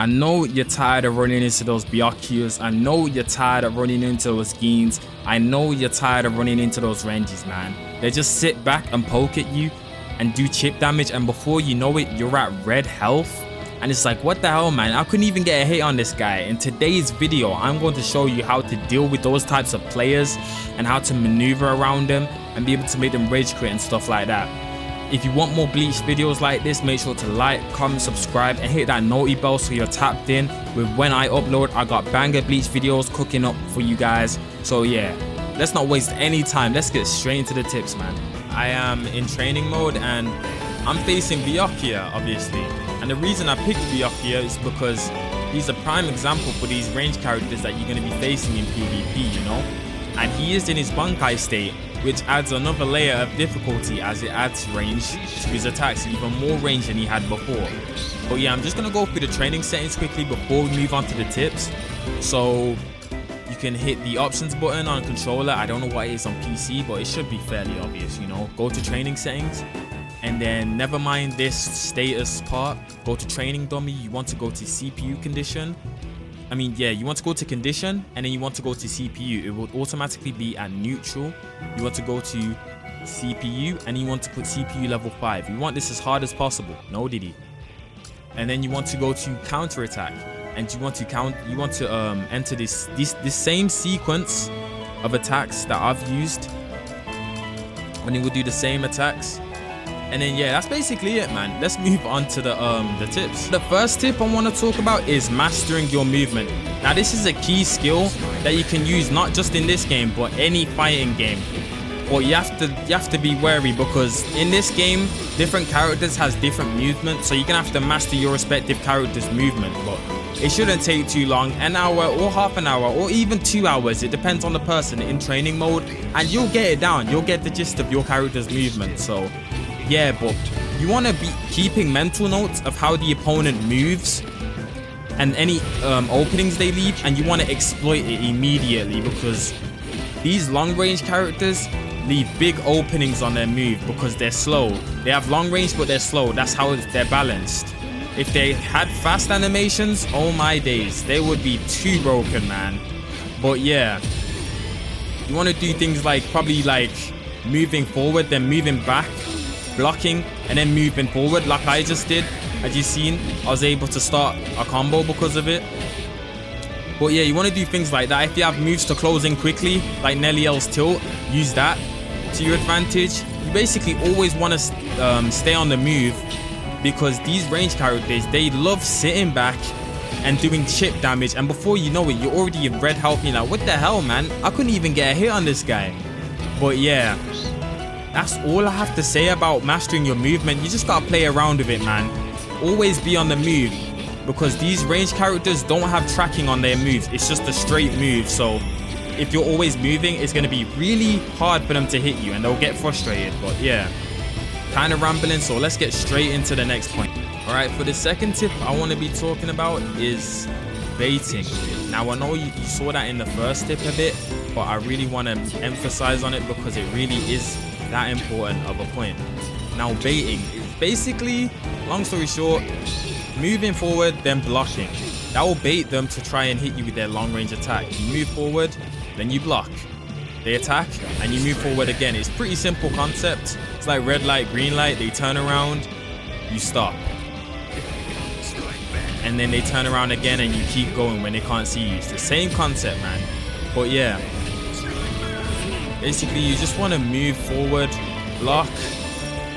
I know you're tired of running into those Byakuras. I know you're tired of running into those Geens. I know you're tired of running into those Renjis, man. They just sit back and poke at you and do chip damage, and before you know it, you're at red health. And it's like, what the hell, man? I couldn't even get a hit on this guy. In today's video, I'm going to show you how to deal with those types of players and how to maneuver around them and be able to make them rage quit and stuff like that. If you want more Bleach videos like this, make sure to like, comment, subscribe, and hit that noti bell so you're tapped in with when I upload. I got banger Bleach videos cooking up for you guys. So yeah, let's not waste any time. Let's get straight into the tips, man. I am in training mode and I'm facing Byakuya, obviously. And the reason I picked Byakuya is because he's a prime example for these range characters that you're going to be facing in PvP, you know? And he is in his Bankai state, which adds another layer of difficulty as it adds range to his attacks, even more range than he had before. But yeah, I'm just going to go through the training settings quickly before we move on to the tips. So you can hit the options button on controller. I don't know what it is on PC, but it should be fairly obvious, you know. Go to training settings, and then never mind this status part, go to training dummy. You want to go to CPU condition. You want to go to condition, and then you want to go to CPU. It will automatically be at neutral. You want to go to CPU, and you want to put CPU level 5. You want this as hard as possible. No diddy. And then you want to go to counter attack, and you want to enter this same sequence of attacks that I've used, and it will do the same attacks. And then yeah, that's basically it, man. Let's move on to the tips. The first tip I want to talk about is mastering your movement. Now this is a key skill that you can use not just in this game but any fighting game. But you have to be wary, because in this game different characters has different movement, so you're gonna have to master your respective character's movement. But it shouldn't take too long, an hour or half an hour or even 2 hours. It depends on the person in training mode, and you'll get it down. You'll get the gist of your character's movement. So yeah, but you want to be keeping mental notes of how the opponent moves and any openings they leave, and you want to exploit it immediately, because these long range characters leave big openings on their move because they're slow. They have long range but they're slow. That's how they're balanced. If they had fast animations, oh my days, they would be too broken, man. But yeah, you want to do things like probably like moving forward, then moving back, blocking, and then moving forward like I just did. As you've seen, I was able to start a combo because of it. But yeah, you want to do things like that. If you have moves to close in quickly, like Nelly's tilt, use that to your advantage. You basically always want to stay on the move, because these range characters, they love sitting back and doing chip damage, and before you know it, you're already in red health. You're like, what the hell, man? I couldn't even get a hit on this guy. But yeah, that's all I have to say about mastering your movement. You just gotta play around with it, man. Always be on the move, because these range characters don't have tracking on their moves. It's just a straight move. So if you're always moving, it's gonna be really hard for them to hit you, and they'll get frustrated. But yeah, kind of rambling, so let's get straight into the next point. All right, for the second tip I want to be talking about is baiting. Now I know you saw that in the first tip a bit, but I really want to emphasize on it because it really is that important of a point. Now baiting is basically, long story short, moving forward then blocking. That will bait them to try and hit you with their long range attack. You move forward, then you block. They attack and you move forward again. It's pretty simple concept. It's like red light, green light. They turn around, you stop, and then they turn around again and you keep going when they can't see you. It's the same concept, man. But yeah, basically you just want to move forward, block,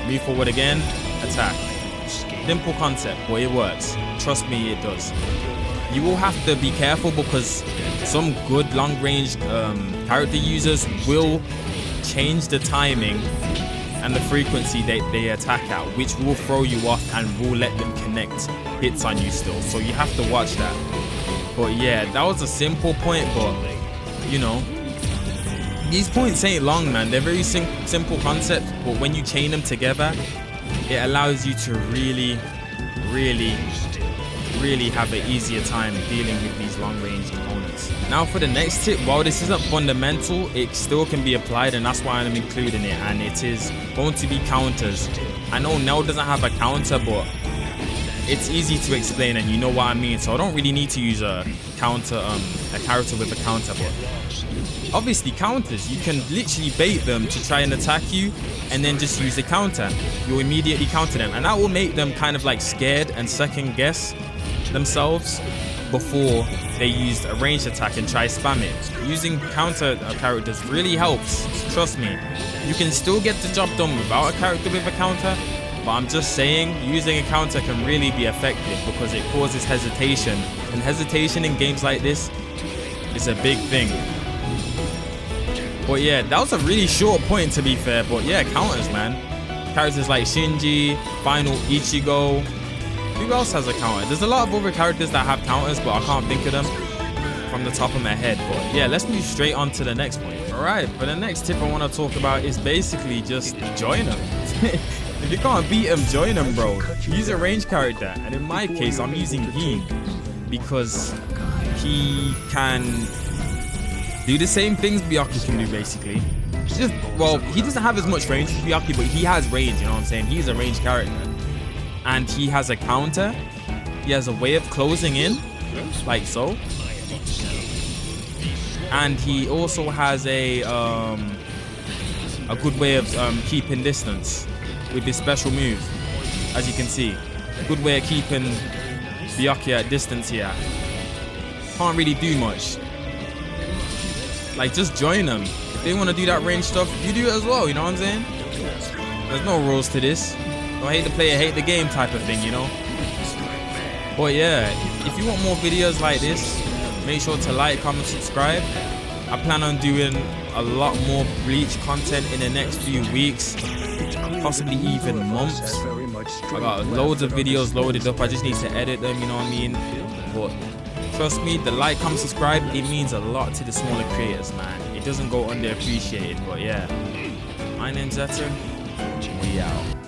move forward again, attack. Simple concept, but it works. Trust me, it does. You will have to be careful, because some good long range character users will change the timing and the frequency they attack at, which will throw you off and will let them connect hits on you still. So you have to watch that. But yeah, that was a simple point, but you know, these points ain't long, man. They're very simple concepts, but when you chain them together, it allows you to really have an easier time dealing with these long range opponents. Now for the next tip, while this isn't fundamental, it still can be applied, and that's why I'm including it, and it is going to be counters. I know Nell doesn't have a counter, but it's easy to explain and you know what I mean. So I don't really need to use a character with a counter, but obviously counters, you can literally bait them to try and attack you and then just use the counter. You'll immediately counter them, and that will make them kind of like scared and second guess themselves before they use a ranged attack and try spam it. Using counter characters really helps, trust me. You can still get the job done without a character with a counter, but I'm just saying using a counter can really be effective because it causes hesitation, and hesitation in games like this is a big thing. But yeah, that was a really short point to be fair, but yeah, counters, man. Characters like Shinji, Final Ichigo. Who else has a counter? There's a lot of other characters that have counters, but I can't think of them from the top of my head. But yeah, let's move straight on to the next point. Alright, but the next tip I want to talk about is basically just join them. If you can't beat him, join him, bro. Use a ranged character, and in my case, I'm using Gin because he can do the same things Byakuya can do, basically. Well, he doesn't have as much range as Byakuya, but he has range, you know what I'm saying? He's a ranged character. And he has a counter. He has a way of closing in, like so. And he also has a good way of keeping distance with this special move, as you can see. A good way of keeping Byakuya at distance here. Can't really do much. Like, just join them. If they want to do that range stuff, you do it as well, you know what I'm saying? There's no rules to this. Don't hate the player, hate the game type of thing, you know? But yeah, if you want more videos like this, make sure to like, comment, subscribe. I plan on doing a lot more Bleach content in the next few weeks, possibly even months. I got loads of videos loaded up, I just need to edit them, you know what I mean? But trust me, the like, comment, subscribe, it means a lot to the smaller creators, man. It doesn't go underappreciated, but yeah. My name's Zeton, we out.